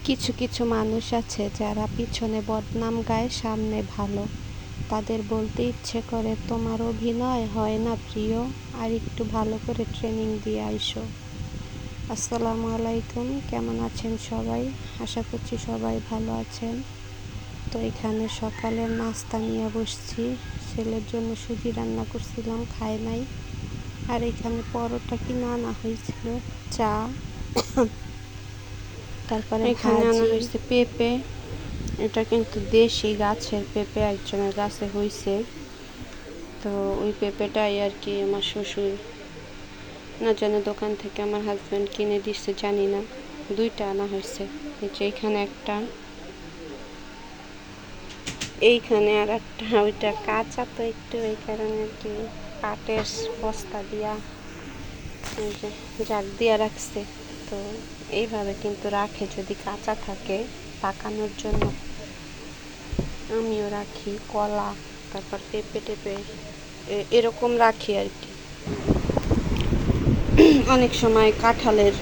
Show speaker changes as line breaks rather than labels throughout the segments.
কিছু কিছু মানুষ আছে যারা পিছনে বদনাম গায়, সামনে ভালো। তাদের বলতে ইচ্ছে করে, তোমার অভিনয় হয় না প্রিয়, আর একটু ভালো করে ট্রেনিং দিয়ে আইসো। আসসালামু আলাইকুম, কেমন আছেন সবাই? আশা করছি সবাই ভালো আছেন। তো এখানে সকালের নাস্তা নিয়ে বসছি। ছেলের জন্য সুজি রান্না করছিলাম, খায় নাই। আর এখানে পরোটা কিনে আনা হয়েছিল, চা, তারপরে
এখানে আনা
ভাজি।
হয়েছে পেঁপে। এটা কিন্তু দেশি গাছের পেঁপে, একজনের গাছে হয়েছে। তো ওই পেঁপেটাই আর কি আমার শ্বশুর না জানে দোকান থেকে আমার হাজব্যান্ড কিনে দিচ্ছে, জানি না। দুইটা আনা হয়েছে, এই যে এখানে একটা, এইখানে আর একটা। ওইটা কাঁচা তো একটু, এই কারণে আর কি পাটের বস্তা দিয়া এই যে জাগ দিয়া রাখছে। তো এইভাবে কিন্তু রাখে, যদি কাঁচা থাকে পাকানোর জন্য। আমিও রাখি কলা, তারপর পেঁপে টেপে এরকম রাখি আর কি। অনেক সময় কাঁঠালের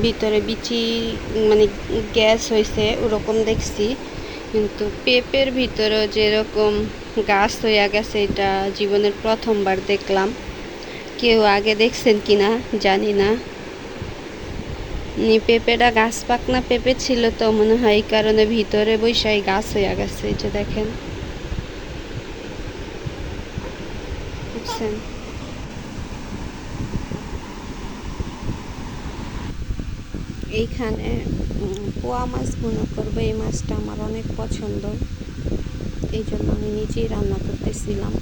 ভিতরে বিচি মানে গ্যাস হয়েছে ওরকম দেখছি, কিন্তু পেঁপের ভিতরেও যেরকম গাছ হইয়া গেছে এটা জীবনের প্রথমবার দেখলাম। কেউ আগে দেখছেন কিনা জানি না। পেঁপেটা গাছ পাকনা পেঁপে ছিল তো মনে হয়, এই কারণে ভিতরে বৈশাই গাছ হইয়া গেছে। এটা দেখেন, বুঝছেন?
এইখানে পোয়া মাছ ভুনা করবো। এই মাছটা আমার অনেক পছন্দ, এই জন্য আমি নিজেই রান্না করতেছিলাম।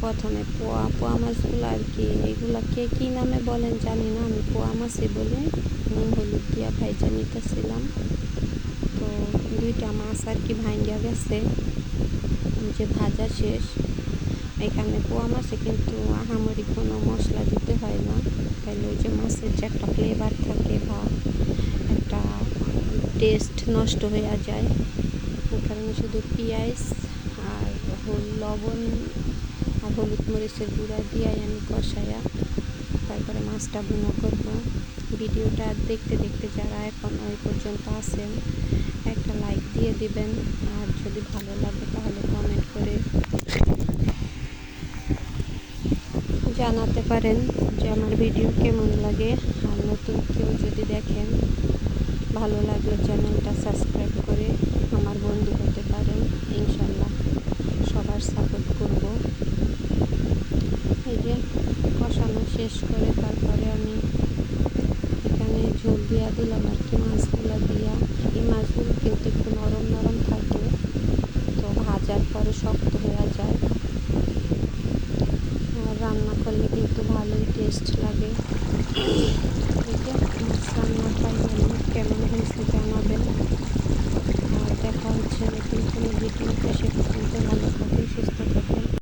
প্রথমে পোয়া মাছগুলো আর কি, এগুলা কে কী নামে বলেন জানি না, আমি পোয়া মাছই বলে নুন হলুদ দিয়া ভাইজা নিতেছিলাম। তো দুইটা মাছ আর কি ভাঙ্গা গেছে, যে ভাজা শেষ। এখানে পোয়া মাছে কিন্তু আহামরি কোনো মশলা দিতে হয় না, তাইলে ওই যে মাছের যে একটা ফ্লেভার থাকে বা একটা টেস্ট নষ্ট হয়ে যায়। ওই কারণে শুধু পেঁয়াজ আর লবণ আর হলুদ মরিচের গুঁড়া দিয়ে আমি কষাইয়া তারপরে মাছটা ভুনা করব। ভিডিওটা দেখতে দেখতে যারা এখন ওই পর্যন্ত আছেন, একটা লাইক দিয়ে দিবেন, আর যদি ভালো লাগে তাহলে কমেন্ট করে জানাতে পারেন যে আমার ভিডিও কেমন লাগে। আর নতুন কেউ যদি দেখেন, ভালো লাগলে চ্যানেলটা সাবস্ক্রাইব করে আমার বন্ধু হতে পারেন। ইনশাল্লাহ সবার সাপোর্ট করব। এই যে কষানো শেষ করে তারপরে আমি এখানে ঝোল দিয়া দিলাম আর কি, মাছগুলো দিয়া। এই মাছগুলো কিন্তু একটু নরম নরম থাকে, তো ভাজার পরে শক্ত হয়ে যায়। আর রান্না করলে কিন্তু ভালোই টেস্ট লাগে। এই যে মাছ রান্না ফাইনালি কেমন হয়েছে জানাবেন। আর দেখা হচ্ছে নতুন কোনো ভিডিওতে। সে পর্যন্ত ভালো থাকেন, সুস্থ থাকেন।